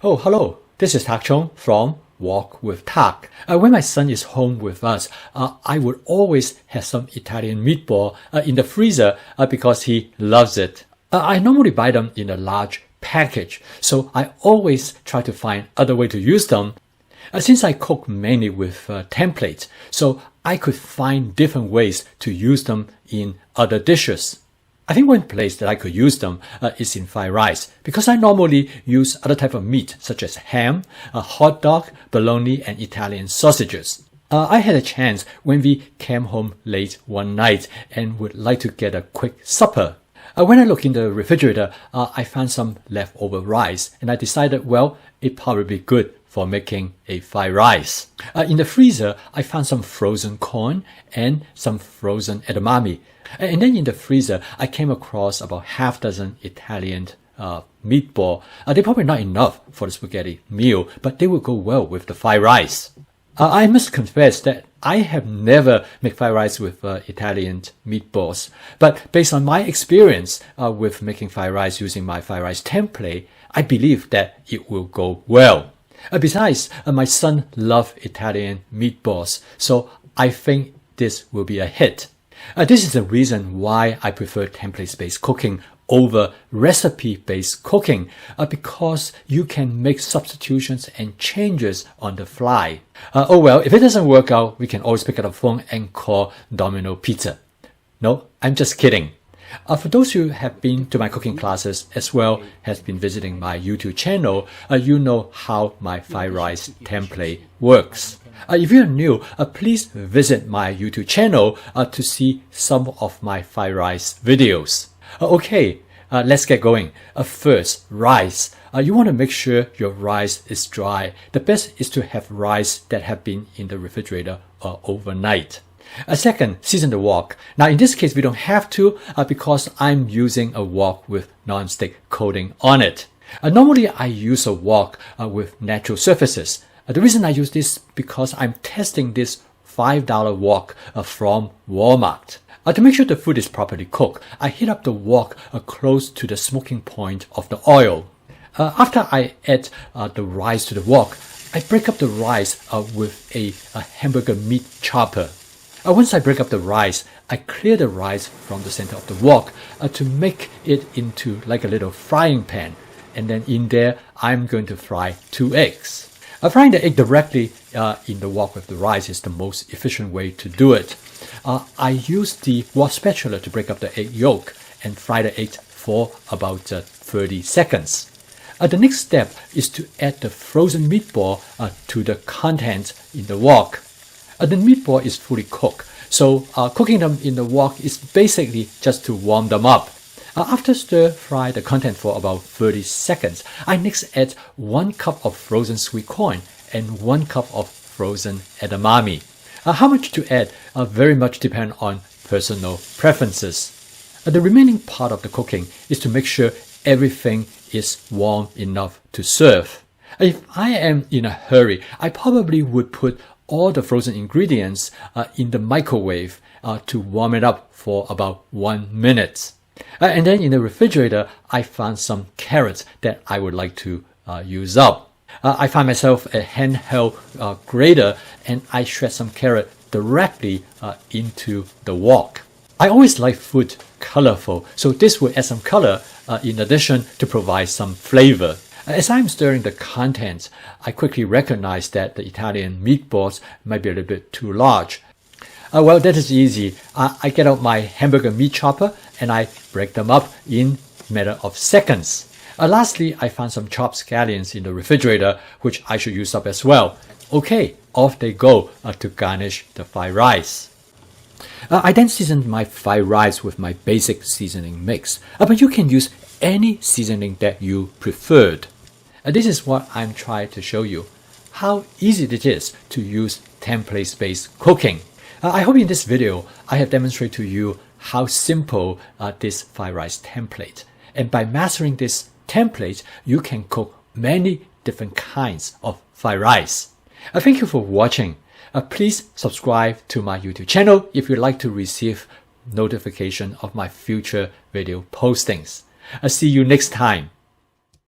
Oh, hello. This is Tak Chong from Walk with Tak. When my son is home with us, I would always have some Italian meatball in the freezer because he loves it. I normally buy them in a large package, so I always try to find other way to use them. Since I cook mainly with templates, so I could find different ways to use them in other dishes. I think one place that I could use them is in fried rice, because I normally use other type of meat such as ham, hot dog, bologna, and Italian sausages. I had a chance when we came home late one night and would like to get a quick supper. When I looked in the refrigerator, I found some leftover rice, and I decided, well, it'd probably be good for making a fried rice. In the freezer, I found some frozen corn and some frozen edamame. And then in the freezer, I came across about half dozen Italian meatball. They're probably not enough for the spaghetti meal, but they will go well with the fried rice. I must confess that I have never made fried rice with Italian meatballs, but based on my experience with making fried rice using my fried rice template, I believe that it will go well. Besides, my son loves Italian meatballs, so I think this will be a hit. This is the reason why I prefer template-based cooking over recipe-based cooking, because you can make substitutions and changes on the fly. Oh well, if it doesn't work out, we can always pick up the phone and call Domino Pizza. No, I'm just kidding. For those who have been to my cooking classes as well as been visiting my YouTube channel, you know how my fried rice template works. If you're new, please visit my YouTube channel to see some of my fried rice videos. Okay, let's get going. First, rice. You want to make sure your rice is dry. The best is to have rice that have been in the refrigerator overnight. Second, season the wok. Now in this case, we don't have to because I'm using a wok with non-stick coating on it. Normally, I use a wok with natural surfaces. The reason I use this because I'm testing this $5 wok from Walmart. To make sure the food is properly cooked, I heat up the wok close to the smoking point of the oil. After I add the rice to the wok, I break up the rice with a hamburger meat chopper. Once I break up the rice, I clear the rice from the center of the wok to make it into like a little frying pan. And then in there, I'm going to fry 2 eggs. Frying the egg directly in the wok with the rice is the most efficient way to do it. I use the wok spatula to break up the egg yolk and fry the egg for about 30 seconds. The next step is to add the frozen meatball to the contents in the wok. The meatball is fully cooked, so cooking them in the wok is basically just to warm them up. After stir fry the content for about 30 seconds, I next add 1 cup of frozen sweet corn and 1 cup of frozen edamame. How much to add very much depend on personal preferences. The remaining part of the cooking is to make sure everything is warm enough to serve. If I am in a hurry, I probably would put all the frozen ingredients in the microwave to warm it up for about 1 minute. And then in the refrigerator, I found some carrots that I would like to use up. I find myself a handheld grater, and I shred some carrot directly into the wok. I always like food colorful, so this will add some color in addition to provide some flavor. As I'm stirring the contents, I quickly recognize that the Italian meatballs might be a little bit too large. Well, that is easy. I get out my hamburger meat chopper and I break them up in a matter of seconds. Lastly, I found some chopped scallions in the refrigerator, which I should use up as well. Okay, off they go to garnish the fried rice. I then seasoned my fried rice with my basic seasoning mix, but you can use any seasoning that you preferred. This is what I'm trying to show you, how easy it is to use template-based cooking. I hope in this video I have demonstrated to you how simple this fried rice template. And by mastering this template, you can cook many different kinds of fried rice. Thank you for watching. Please subscribe to my YouTube channel if you'd like to receive notification of my future video postings. I'll see you next time.